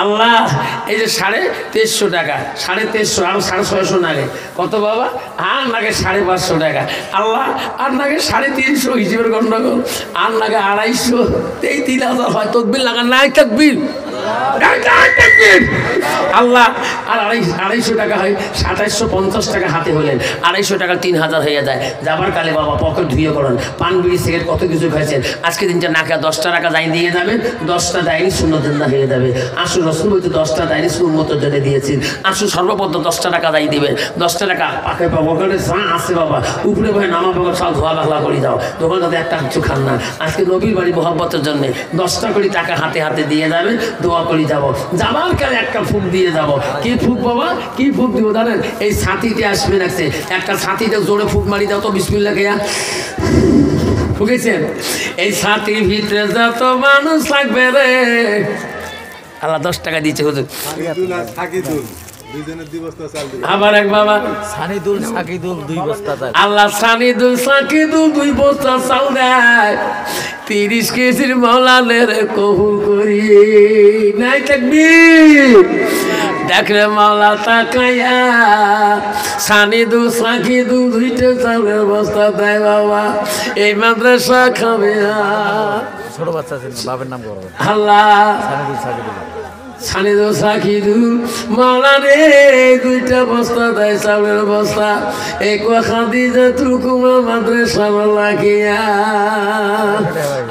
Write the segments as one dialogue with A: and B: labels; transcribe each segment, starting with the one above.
A: আল্লাহ এই যে 2350 টাকা, 2350 আর 650 নাগে কত বাবা? আর নাগে 550 টাকা। আল্লাহ আর নাগে 350 হিসেবের গন্ডগোল, আর নাগে 250, এই 3000 হয়। তকবির লাগা নাই, তকবির আল্লাহ। আর 250 টাকা হয়, 2850 টাকা হাতে হলেন, 250 টাকা 3000 হয়ে যায়। যাবার কালে বাবা পকেট ধুয়ে করেন, পান বিড়ি সিগারেট কত কিছু খাইছেন। আজকে দিনটা নাকা 10টা টাকা যাই দিয়ে যাবেন, 10টা দেয়নি সুন্নতজন্দা হয়ে যাবে। আসু রসুল বলতে 10টা দেয়নি সুন্নতের জন্য দিয়েছেন। আসু সর্বপ্রথম 10টা টাকা যাই দিবেন, 10টা টাকা পাকে পকেটে যা আছে বাবা উপরে বয়ে নামা পকেট সব ধোয়া বাংলা করে দাও, তখন তাদের একটা কিছু খান না। আজকে নবীর বাড়ি মোহাব্বতের জন্য 10টা করে টাকা হাতে হাতে দিয়ে যাবেন, দোয়া করে যাবো। যাবার কালে একটা ফুক দিয়ে যাবো। কি ফুক বাবা? কি ফুক দিব জানেন? এই ছাতিতে আসবে রাখছে, একটা ছাতিতে জোরে ফুক মারি দাও তো, বিসমিল্লাহ খেয়া ফুকেছেন। এই ছাতির ভিতরে যত মানুষ থাকবে রে, আল্লাহ 10 টাকা দিয়েছে হুজুর। আবার এক বাবা
B: সানিদুল সাকিদুল 2 বস্তা চাল।
A: আল্লাহ সানিদুল সাকিদুল 2 বস্তা চাল দেয়। 30 কেজির মৌলানের কবুল করি নাই তাকবীর। দেখরে মাওলা তাকায়া সানিদুল সাকিদুল 2টা চালের বস্তা দেয় বাবা। এই মাদ্রাসা খাবে
B: ছোট বাচ্চা ছিল, বাবার নাম করবে
A: আল্লাহ।
B: সানিদুল সাকিদুল
A: সানিদুল সাকিদুল মাওলানে 2টা বস্তা দেয় চালের বস্তা। এই খাদিজা তুকুমা মাদ্রাসা লাগিয়া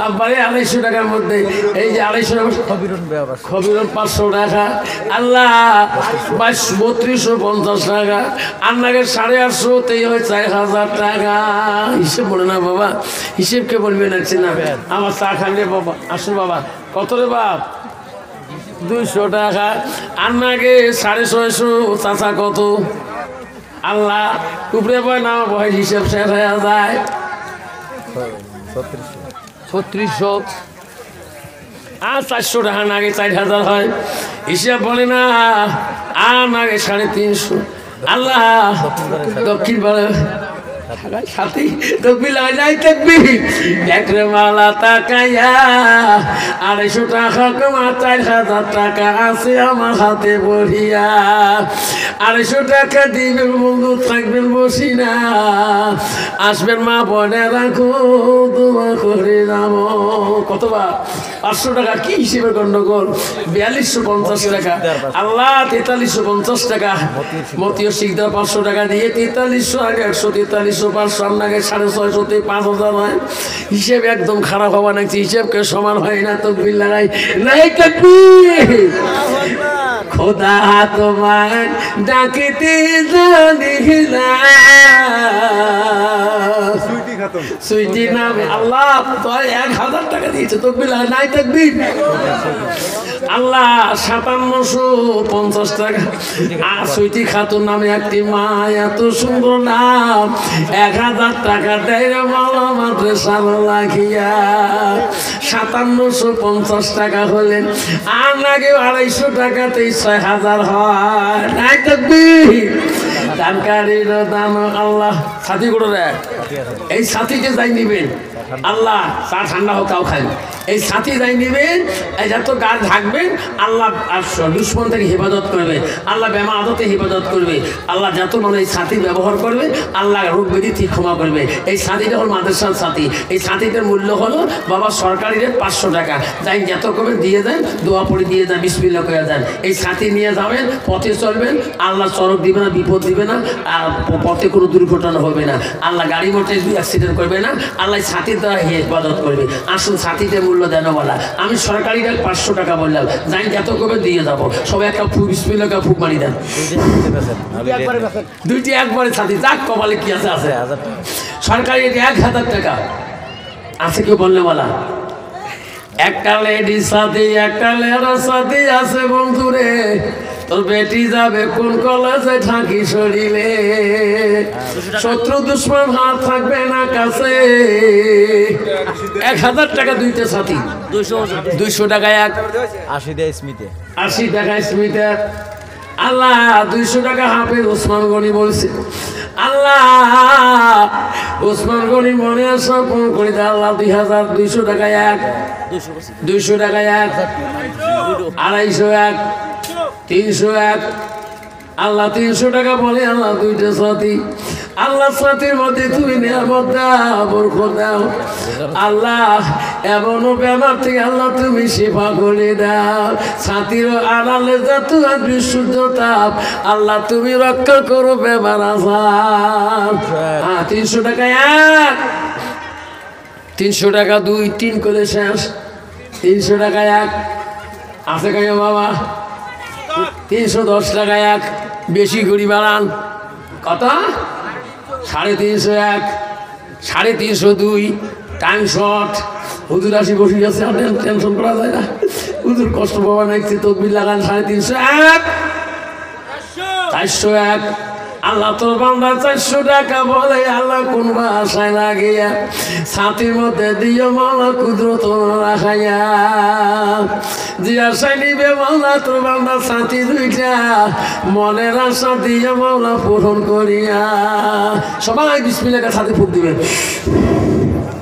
A: আব্বারে 250 টাকার মধ্যে, এই যে 250 খবিরন 500 টাকা। আল্লাহ 3250 টাকা, আর নাগে 850, তেই হয় 4000 টাকা। হিসেব বলে না বাবা, হিসেবকে বলবে না না আমার চা খাইলে বাবা। আসো বাবা, কত রে বাপ? 200 টাকা। আর নাগে 650, চাচা কত? আল্লাহ উপরে বয় না বয়, হিসেব শেষ হয়ে যায়। 3600 আর 400 টাকা নাগে 4000 হয়, হিসেব বলে না। আর নাগে 350। আল্লাহ দক্ষিণ বলে সাথী তকবির লাগাই নাই, তকবির দেখরে মালা তাকাইয়া 250 টাকা কমা 4000 টাকা আছে আমার হাতে বড়িয়া। 250 টাকা দিবেন বন্ধু, থাকবেন বসি না, আসবেন মা বনে রাখো দোয়া করে নাম। কতবার? 500 টাকা কি হিসেবে গন্ডগোল? 4250 টাকা। আল্লাহ 4350 টাকা। মতিও শিখদার 500 টাকা দিয়ে 4300 আগে 143 500 নাগে 650 5000 হয়। হিসেব একদম খারাপ হওয়া নাকি, হিসেবকে সমান হয় না। তকবির লাগাই নাই, তকবির। খোদা তোমার ডাকিতে জানি না সুইটি নামে। আল্লাহ তো 1000 টাকা দিয়েছে, তকবির লাগাই নাই, তকবির। আল্লাহ 5750 টাকা। আর সুইটি খাতুন নামে একটি মা, এত সুন্দর নাম, 1000 টাকা দেয় রে মাওলা মাদ্রাসা লাগিয়া। 5750 টাকা হলেন, আর নাকি 250 টাকাতেই 6000 হয়। নাই তকবীর। দানকারীর দান আল্লাহ। সাথী করে রে, এই সাথীকে যাই নিবেন আল্লাহ, চা ঠান্ডা হোক তাও খাই। এই সাথী যাই নিবেন, এই যত গাছ থাকবেন আল্লাহ দুশ্মন থেকে হেফাজত করবে, আল্লাহ বেমা আদতে হেফাজত করবে। আল্লাহ যত মানে এই সাথী ব্যবহার করবে আল্লাহ রোগ ব্যাধি ঠিক ক্ষমা করবে। এই সাথীটা হল মাদ্রাসার সাথী। এই সাথীটার মূল্য হলো বাবা সরকারি রেট 500 টাকা। যাই যত করবেন দিয়ে দেন, দোয়া পড়ে দিয়ে দেন, বিসমিল্লাহ করে দেন। এই সাথী নিয়ে যাবেন, পথে চলবেন, আল্লাহ চরক দিবে না, বিপদ দিবে না, আর পথে কোনো দুর্ঘটনা হবে না। আল্লাহ গাড়ি মোটর অ্যাক্সিডেন্ট করবে না, আল্লাহ সাথীর দ্বারা হেফাজত করবে। আসুন সাথীতে মূল্য দেন বলা। আমি সরকারি রেট 500 টাকা বললাম, যাই যত করবে দিয়ে যাবো। সবাই একটা ফুক বিসমিল্লাহ ফুক মারি দেন। 2টি একবারে সাথী, যাক কপালে কি আছে আছে। সরকারি রেট 1000 টাকা আছে, কেউ বললে বলা। একটা লেডিস সাথী, একটা লেডার সাথী আছে বন্ধুরে। তোর বেটি যাবে কোন কলেজে থাকি শরীরে, শত্রু দুশ্মন হাত থাকবে না কাছে। 1000 টাকা 2টা সাথী, 200 টাকা এক,
B: 80 দেয় স্মিথে,
A: 80 টাকা স্মিথে। আল্লাহ 200 টাকা হাফেজ ওসমান গনি বলছে। আল্লাহ ওসমান গনি মনে আসা ফোন করে দেয় আল্লাহ 2200 টাকায় এক, 200 টাকায় এক, 250 এক, 300 এক। আল্লাহ 300 টাকা বলে আল্লাহ দুইটা সাথী, আল্লাহ সাথীর মধ্যে তুমি নিয়ামত দাও, বরকত দাও আল্লাহ। এমনও বেমার থেকে আল্লাহ তুমি সেবা করে দাও, সাথীর আড়ালে যত আসবে সূর্য তাপ আল্লাহ তুমি রক্ষা করো বেমার আসার। 300 টাকায় এক, 300 টাকা 2, 3 করে শেষ। 300 টাকায় এক আছে কেন বাবা? 310 টাকায় এক, বেশি করি বাড়ান কত? 350 এক, 350 টাইম শর্ট। হুজুর আসি বসে গেছে, আর টেনশন করা যায় না, হুজুর কষ্ট পাওয়া নাইছে, তকবির লাগান। 350 এক, 400 এক। আল্লাহ তোর বান্দা 400 টাকা বলে আল্লাহ কোন ভাষায় লাগিয়া ছাতির মধ্যে দিও মাওলা কুদরত রাখাইয়া, যে আশায় নিবে মাওলা তোর বান্দা ছাতি দুইটা মনের আশা দিও মাওলা পূরণ করিয়া। সবাই বিসমিল্লাহ ছাতি ফুক দিবেন।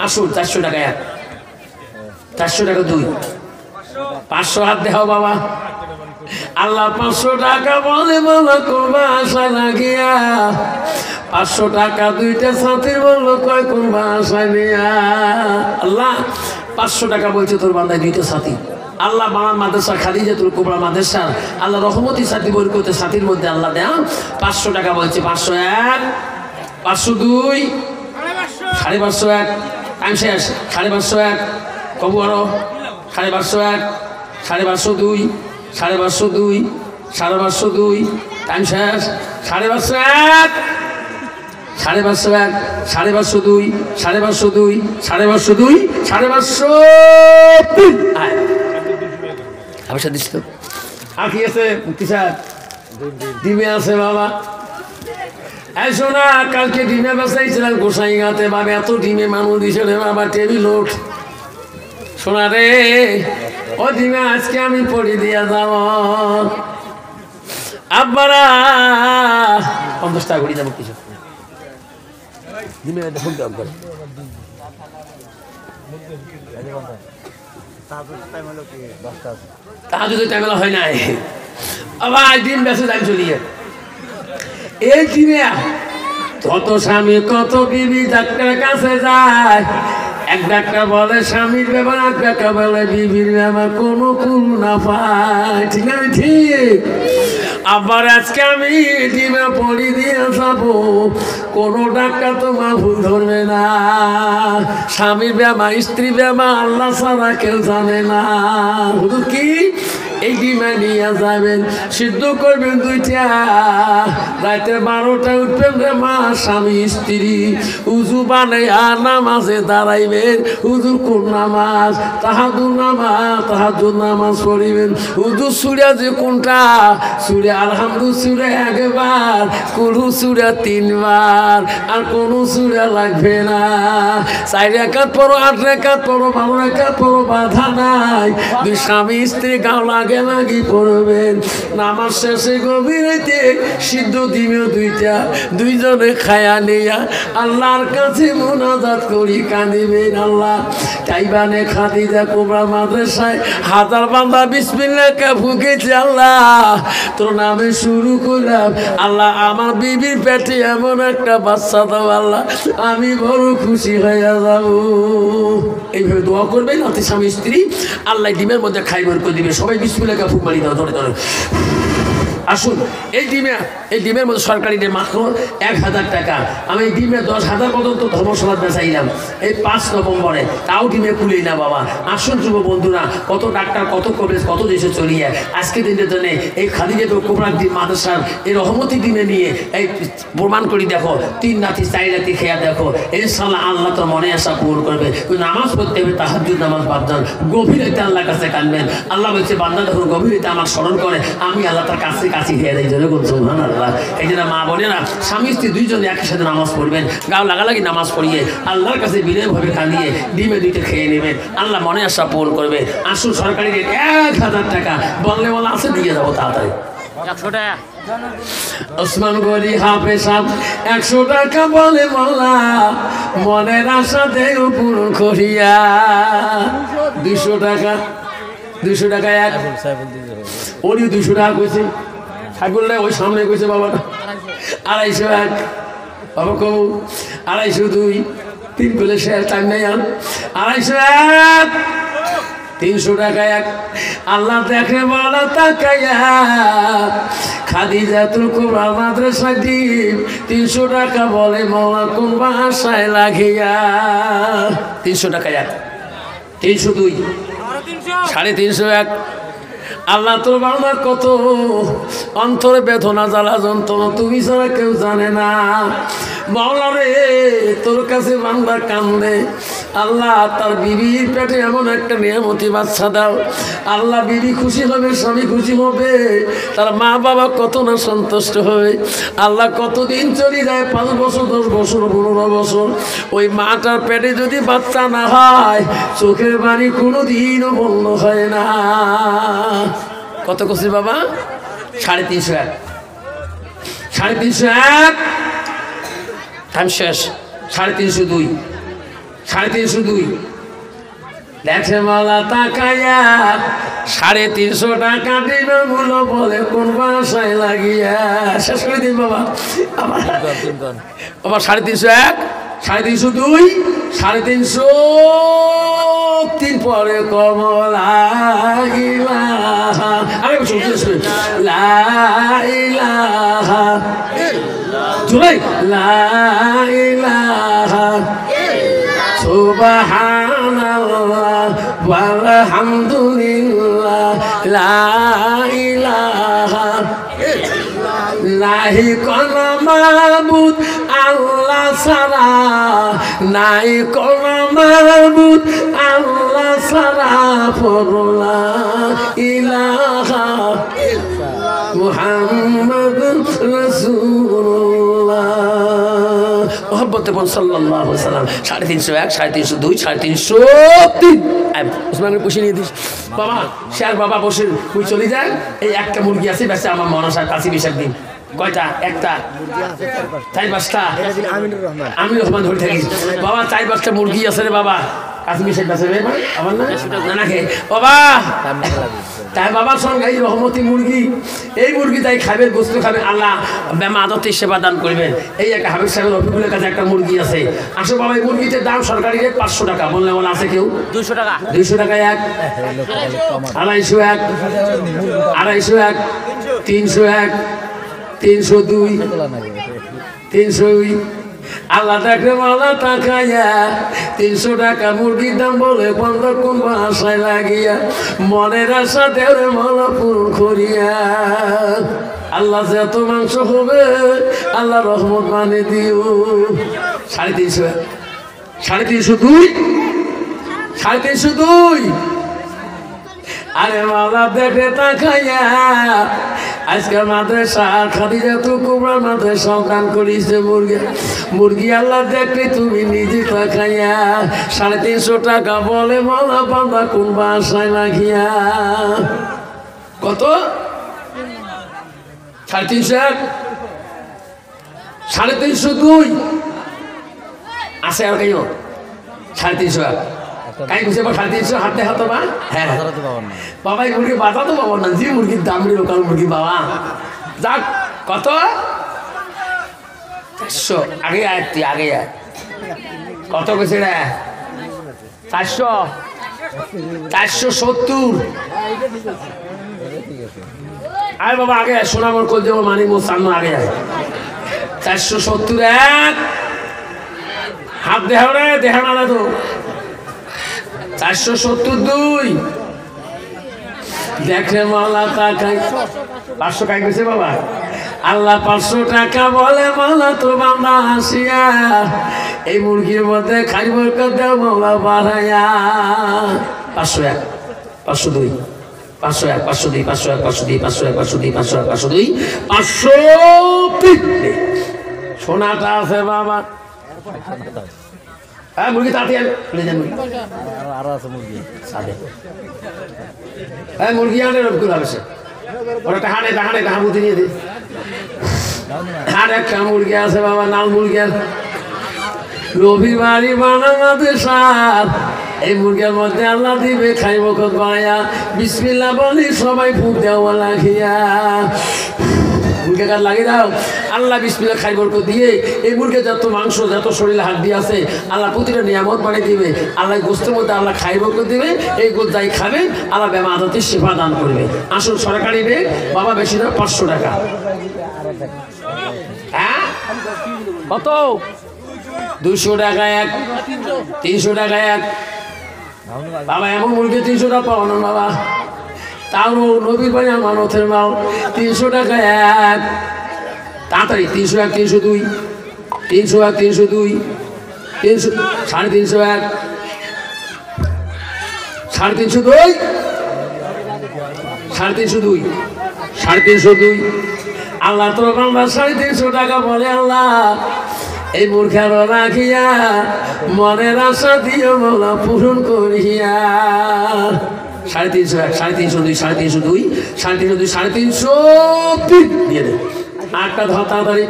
A: আসুন 400 টাকা এক, 400 টাকা 2, 500 হাত দেখাও বাবা। আল্লাহ 500 টাকা বলে বলো কোরবা আশা লাগিয়া, 500 টাকা দুইটা সাথীর বললো কয় কোরবা আশা নিয়া। আল্লাহ 500 টাকা বলছে তোর বান্দায় দুইটা সাথী। আল্লাহ বাংলা মাদ্রাসা খাদিজাতুল কুবরা মাদ্রাসা আল্লাহ রহমতি সাথী বরকতে সাথীর মধ্যে আল্লাহ দেয়া 500 টাকা বলছে। 501, 502, 550 এক, টাইম শেষ। 550 এক, কবু আরো 550 এক, 552, 552, 552, টাইম শেষ। 550 এক, 550 এক, 552, 552, 552, 552। আবার দিস তো আর কি আছে? মুক্তি সাহেব ডিমে আছে বাবা। এই শোনা, কালকে ডিমে বাসাইছিলাম গোসাইগাতে বাবা, এত ডিমে মানুষ দিছে রে বাবা, টেবিল লোট। শোনা রে ও ডিমে আজকে আমি পড়ি দিয়া যাব আব্বারা 50 টাকা করে যাবো কিছু ডিমে দেখুন তো আব্বার তাহাজুদের টাইম হয় নাই আবার ডিম বেঁচে যাই চলিয়ে। এই ডিমে কত স্বামী কত বিবি ডাক্তারের কাছে যায়, এক ডাক্তার বলে স্বামীর ব্যাপার, এক ডাক্তার বলে বিবির ব্যাপার, কোনো কুল না পায়। ঠিক না? ঠিক। আবার আজকে আমি ডিমে পড়ি দিয়ে যাবো, কোনো ডাক্তার তোমার ভুল ধরবে না। স্বামীর ব্যামা স্ত্রী ব্যামা আল্লাহ ছাড়া কেউ জানে না। হুজুর কি এই ডিমে নিয়ে যাবেন, সিদ্ধ করবেন 2টা, রাতে 12টায় উঠবেন রে মা স্বামী স্ত্রী, উজু বানাই আর নামাজে দাঁড়াইবেন। হুজুর কোন নামাজ? তাহাজুদ নামাজ, তাহাজুদ নামাজ পড়িবেন। হুজুর সূরা যে কোনটা? সূরা আলহামদুলিল্লাহ সূরা একবার, কুলু সূরা 3 বার, আর কোন সূরা লাগবে না। 4 রাকাত পড়ো, 8 রাকাত পড়ো, 12 রাকাত পড়ো, বাধা নাই। 2 স্বামী স্ত্রী গাও লাগে লাগি পড়বেন। নামাজ শেষে গভীর রাতে সিদ্ধ ডিমে 2টা, 2জনে খায়া নিয়া আল্লাহর কাছে মুনাজাত করি কাঁদিবেন। আল্লাহ তাইবানে খাদিজা কুবরা মাদ্রাসায় 1000 বান্দা বিসমিল্লাহ কা ফুকেছে। আল্লাহ তোর নামে শুরু করলাম। আল্লাহ আমার বিবির পেটে এমন একটা বাচ্চা দাও আল্লাহ, আমি বড় খুশি হয়ে যাব। এইভাবে দোয়া করবেন অতি স্বামী স্ত্রী, আল্লাহ ডিমের মধ্যে খাই বের করে দিবে। সবাই বিসমিল্লাহ কা ফুক মারি দাও ধরে ধরে। আসুন এই ডিমের মধ্যে সরকারি ডিম মাত্র 1000 টাকা। আমি এই ডিমে 10,000 পর্যন্ত ধর্মসভা বেচাইলাম এই 5 নভেম্বরে, তাও ডিমে খুলেই না বাবা। আসুন যুব বন্ধুরা, কত ডাক্তার কত কলেজ কত দেশে চলিয়ে আজকে দিনের জন্য এই খাদিজাতুল কুবরা মাদ্রাসার এই রহমতি ডিমে নিয়ে এই প্রমাণ করি দেখো, 3 রাতি 4 রাতি খেয়া দেখো, ইনশাআল্লাহ আল্লাহ তো মনে আশা পূরণ করবে। নামাজ পড়তে হবে, তাহাজ্জুদ নামাজ বাপদান, গভীর রাতে আল্লাহর কাছে কাঁদবেন। আল্লাহ বলছে বান্দা যখন গভীর রাতে আমার স্মরণ করে আমি আল্লাহ তার কাছে কাছে খেয়ে দেয়। জন্য সুবহানাল্লাহ। এই জন্য মা বোনেরা স্বামী স্ত্রী 2জনে একই সাথে নামাজ পড়বেন, গাও লাগালাগি নামাজ পড়িয়ে আল্লাহর কাছে বিনয়ভাবে কাঁদিয়ে ডিমে 2টা খেয়ে নেবেন। আল্লাহ মনে আশা পূরণ করবে। আসুন সরকারি রেট 1000 টাকা বললে বলা আছে দিয়ে যাবো তাড়াতাড়ি। ওসমান গনি হাফেজ সাহেব 100 টাকা বলে মাওলা মনের আশা দেও পূরণ করিয়া। 200 টাকা, 200 টাকা এক, উনি 200 টাকা কইছে, ঠাকুরটা ওই সামনে কইছে বাবাটা 250 এক, বাবা কৌ 250 3 পেলে শেয়ার টাইম নেই আর 250 এক, 300 টাকা এক। আল্লাহ দেখে বলা তাকাইয়া খাদিজাতুল কুবরা মাদ্রাসা ডিম 300 টাকা বলে মাওলা কোন ভাষায় লাগিয়া। 300 টাকা এক, 302, 350 এক। আল্লাহ তোর বাংলা কত অন্তরে বেদনা জ্বালা যন্ত্রণা তুমি ছাড়া কেউ জানে না। মাওলা রে তোর কাছে বান্দা কান্দে, আল্লাহ তার বিবির পেটে এমন একটা নিয়ামতি বাচ্চা দাও। আল্লাহ বিবি খুশি হবে, স্বামী খুশি হবে, তার মা বাবা কত না সন্তুষ্ট হবে। আল্লাহ কতদিন চলে যায়, 5 বছর 10 বছর 15 বছর, ওই মাটার পেটে যদি বাচ্চা না হয় চোখের বাড়ি কোনোদিনও বন্ধ হয় না। কত করছি বাবা? 350 এক, 350 এক, টাইম শেষ। 302, 302 দেখে মালা তাকাইয়া 350 টাকা দিল গুলো বলে কোন বাসায় লাগিয়া। শেষ করে দিন বাবা। আবার 350 এক, 302, 303 পরে কমলা ইলাহা, আরে লা ইলাহা জুলাই, লা ইলাহা সুবহানাল্লাহ ওয়ালহামদুলিল্লাহ লা ইলাহা নাহি কোনো মাবুদ আল্লাহ ছাড়া, নাই কোনো মাবুদ আল্লাহ ছাড়া, পড়লা ইলাহা মুহাম্মাদুর রাসূলুল্লাহ। মোহাম্মতে বল সাল্লাল্লাহু আলাইহি ওয়াসাল্লাম। 351, 302, 303 ওসমানের পুষে নিয়ে দিস বাবা। শেয়ার বাবা বসে তুই চলে যায়। এই একটা মুরগি আছে বেশি আমার মনসার কাছে বিশাল দিন কয়টা? একটা, 4-5টা। আমিনুর রহমান ধরে থাকিস বাবা। 4-5টা মুরগি আছে রে বাবা, কাশ্মীর শেখ আছে রে আমার না নাকি বাবা। তাই বাবার সঙ্গে এই রহমতি মুরগি, এই মুরগি তাই খাবে, গোস্ত খাবে, আল্লাহ ব্যামা আদতের সেবা দান করবেন। এই একটা হাবিব সাহেব রফিকুলের কাছে একটা মুরগি আছে। আসো বাবা, এই মুরগিটার দাম সরকারি রেট 500 টাকা। বললে বলে আছে কেউ 200 টাকা, 200 টাকা এক, 250 এক, 250 এক, 300 এক, 302, 302 আল্লাহ দেখে মালা তাকাইয়া 300 টাকা মুরগির দাম বলে বন্ধ কোন বাসায় লাগিয়া। মনের আশা দেওরে মালা পূরণ করিয়া। আল্লাহ যে এত মাংস হবে আল্লাহ রহমত মানে দিও। 350, 302, 302 আরে মালা দেখে তাকাইয়া আজকাল মাদ্রাসা খাদিজাতুল কুবরা মাদ্রাসা গান করিছে মুরগি আল্লাহ দেখে তুমি নিজে তাকাইয়া। 350 টাকা বলে মালা বাবা কোন বাসায় লাগিয়া। কত? 350, 302 আছে আর কেউ 350 কাই খুঁজে বা 350 হাতে হাতে বা হ্যাঁ বাবা। এই মুরগি বাতা তো পাবো না, যে মুরগির দাম লোকাল মুরগি বাবা। যাক কত? 400 আগে আয়, তুই আগে আয়। কত কইছে রে? 400, 470 আয় বাবা আগে আয়। সোনামর কল দেবো মানি মোর সামনে আগে আয়। 470 এক, হাত দেহ রে, দেহ না তো। 472 দেখে মালা তাকাই 500 কাই গেছে বাবা। আল্লাহ 500 টাকা বলে মালা তো বাবা আসিয়া। এই মুরগির মধ্যে খাই বরকত দাও মাওলা বাড়াইয়া। 501, 502, 501, 502, 501, 502, 501, 502, 501, 502, 503 সোনাটা আছে বাবা। হ্যাঁ মুরগি তাড়াতাড়ি আরো আছে মুরগি সাথে। হ্যাঁ মুরগি আনে রবিকুল হবে। ওটা হাঁটে টাকা বুঝে নিয়ে দে। আর একটা মুরগি আছে বাবা, লাল মুরগি। রবিবারই বানাতে সার, এই মুরগির মধ্যে আল্লাহ দিবে খাইব কত বাড়াইয়া, বিসমিল্লাহ বলি সবাই ফুক দেওয়া লাগিয়া। মুরগি গাছ লাগিয়ে দাও, আল্লাহ বিসমিল্লাহ খাইব দিয়ে এই মুরগির যত মাংস, যত শরীরে হাড্ডি আছে আল্লাহ প্রতিটা নিয়ামত বানিয়ে দিবে। আল্লাহ গোস্তের মধ্যে আল্লাহ খাইব দিবে, এই গোস্ত যাই খাবে আল্লাহ বেমা আদাতে সেবা দান করবে। আসল সরকারি রেট বাবা, বেশি না 500 টাকা। হ্যাঁ কত? 200 টাকা এক, 300 টাকা এক বাবা। এমন মুরগি 300 টাকা পাও না বাবা, তাও নবীর বাড়ি মানতের মাল। 300 টাকা এক, তাড়াতাড়ি 301, 302, 301, 302, 300, 350, 1, 350, 302, আল্লাহ তোর বাংলা 350 টাকা বলে। আল্লাহ এই মূর্খার রাখিয়া মনের আশা দিও মাওলা পূরণ করিয়া। 350, 302, 302, 303 দিয়ে দে। 8টা ধর তাড়াতাড়ি,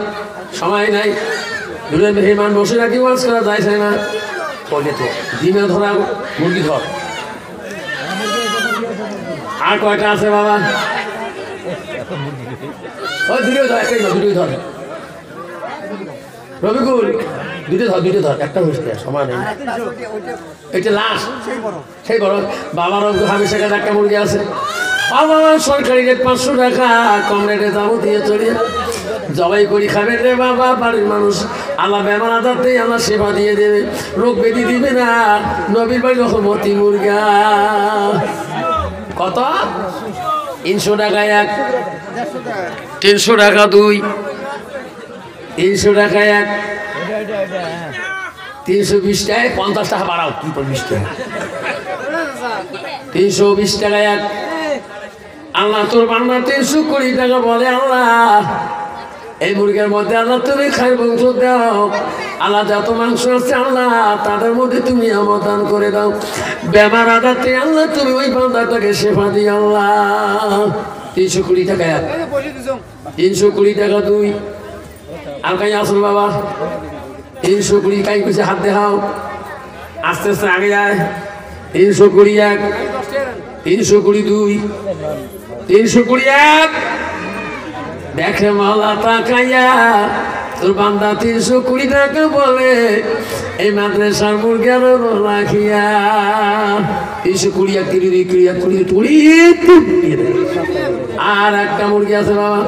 A: সময় নাই। দুজন মেহমান বসে রাখি ওয়াজ করা যায় না। বলে তো ডিমে ধরা মুরগি ধর। আর কয়টা আছে বাবা? ওই দুটোই ধর, একটাই ধর, দুটোই ধর। রবিকুল দুটো ধর, একটা হচ্ছে সময় নেই। এটা লাস্ট, সেই বড় বাবার হামেশা কাছে একটা মুরগি আছে। বাবা সরকারি রেট 500 টাকা, কম রেটে যাবো দিয়ে চলিয়ে জবাই করি খাবে রে বাবা। বাড়ির মানুষ আল্লাহ বেমার আদারতেই আল্লাহ সেবা দিয়ে দেবে, রোগ বেদি দিবে না। নবীর বাড়ি রহমতি মুরগা কত? 300 টাকা এক, 300 টাকা 2, 300 টাকা এক, 320 টাকায় 50 টাকা বাড়াও। কি 50 টাকা? 320 টাকা এক। আল্লাহ তোর বাংলা 320 টাকা বলে। আল্লাহ এই মুরগির মধ্যে আল্লাহ তুমি খাই বংশ দাও। আল্লাহ যত মাংস আছে আল্লাহ তাদের মধ্যে তুমি আমাদান করে দাও। বেমার আদাতে আল্লাহ তুমি ওই বান্দাটাকে সেবা দিও আল্লাহ। 320 টাকা এক, 320 টাকা 2। আর কাই আসুন বাবা, 320 কাই কিছু হাত দেখাও, আস্তে আস্তে আগে যায়। 320 এক, 320 2, 320 এক। দেখে মাওলা তাকাইয়া তোর বান্দা 320 টাকা বলে। এই মাদ্রাসার মুরগির রাখিয়া 320 এক, 320। আর একটা মুরগি আছে বাবা।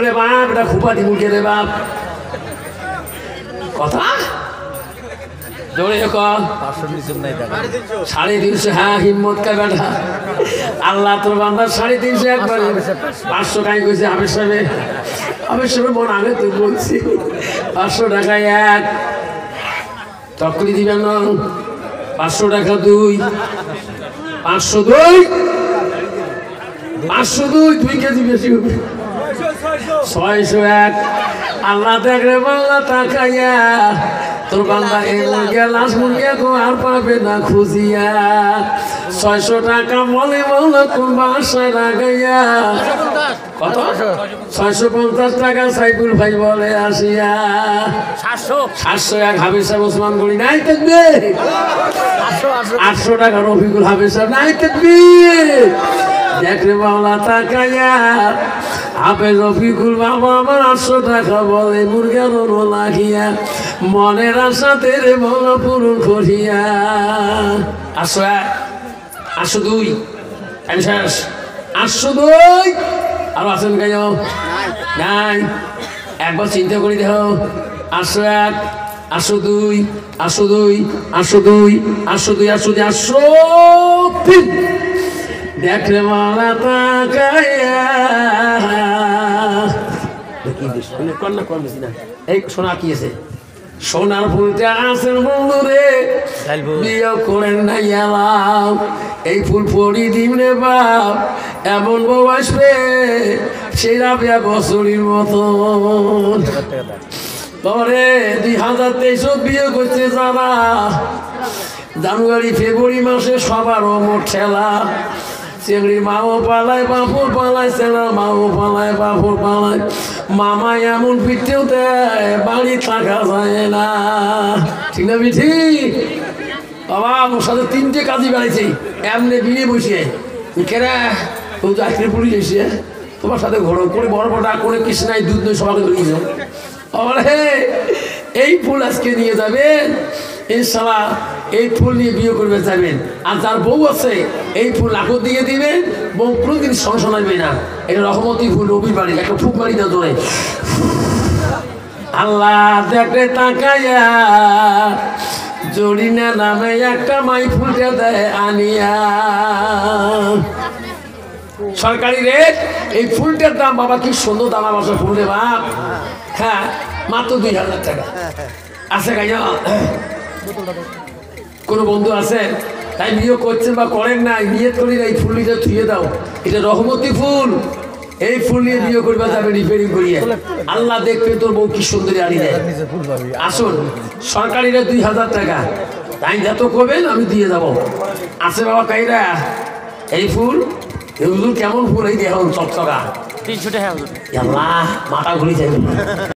A: রে বাপ, এটা খুপাতি মুরগি রে বাপ। কথা জোরে কর। 350, হ্যাঁ হিম্মত কা বেটা। আল্লাহ তোর বান্দা 350 একবারে 500 টাকা কইছে। হাফেজ সাহেব মন আগে তুই বলছি 500 টাকা এক, তকলি দিবেন না। 500 টাকা 2, 502, 502, 2 কেজি বেশি হবে। 600 এক। আল্লাহ দেখরে বাংলা তাকাইয়া তোর বাংলা এই মুরগিয়া লাশ মুরগিয়া গো আর পাবে না খুঁজিয়া। 600 টাকা বলে বলো কোন বাসায় লাগাইয়া। কত? 650 টাকা সাইফুল ভাই বলে আসিয়া। 700 এক। হাফিজ সাহেব ওসমান গড়ি নাই থাকবে। 800 টাকা রফিকুল হাফিজ সাহেব নাই থাকবে। দেখরে বাংলা তাকাইয়া হাফেজ রফিকুল বাবা আমার 800 টাকা বলে মুরগার লাগিয়া। মনের আশা তেরে মন পূরণ করিয়া। 800 এক, 802, আমি শেষ। 802 আর আছেন কেন? নাই। একবার চিন্তা করি দেখো। 800 এক, 802, 802, 802, 802, 802, 803। দেখলে মালা তাকাইয়া। এই সোনা কি আছে? সোনার ফুলটা আছে বন্ধু রে, বিয়ে করেন নাই এলাম। এই ফুল পরি দিম রে বাপ, এমন বউ আসবে সেরা বিয়া বছরের মতন। তবে 2023 বিয়ে করতে যারা জানুয়ারি ফেব্রুয়ারি মাসে সবার মোট ঠেলা। চেংড়ির মাও পালায় বাপুর পালায়, চেংড়ার মাও পালায় বাপুর পালায়, মামা এমন পিঠেও দেয় বাড়ি থাকা যায় না। ঠিক না বিঠি? বাবা আমার সাথে 3টে কাজই বেড়াইছে এমনি বিয়ে বসিয়ে কেরা ও তো আজকে পুলিশ এসে তোমার সাথে ঘোরো করে বড় বড় করে কিছু নাই দুধ নয় সবাইকে ধরিয়েছ। আমার হে এই ফুল আজকে নিয়ে যাবেন ইনশাল্লাহ, এই ফুল নিয়ে বিয়ে করবে যাবেন। আর যার বউ আছে এই ফুল লাখো দিয়ে দিবেন, বউ কোনোদিন সমস্যা লাগবে না। এটা রহমতি ফুল, রবির বাড়ি একটা ফুক মারি না ধরে। আল্লাহ দেখে তাকাইয়া জরিনা নামে একটা মাই ফুলটা দেয় আনিয়া। সরকারি রেট এই ফুলটার দাম বাবা কি সুন্দর দানা বসা ফুল রে বাপ। হ্যাঁ মাত্র 2000 টাকা আছে। গাইয়া কোনো বন্ধু আছে তাই বিয়ে করছেন বা করেন না, নিয়ত করি না এই ফুলটা থুয়ে দাও, এটা রহমতি ফুল, এই ফুল নিয়ে বিয়ে করবে যাবে রিপেয়ারিং করিয়ে। আল্লাহ দেখবে তোর বউ কি সুন্দরী আনি দেয়। আসুন সরকারি রেট 2000 টাকা, তাই যত করবেন আমি দিয়ে যাবো। আছে বাবা কাইরা এই ফুল, এগুলো কেমন ফুল এই দেখুন চকচকা
C: 300 টাকা।
A: আল্লাহ মাথা ঘুরে যাবে।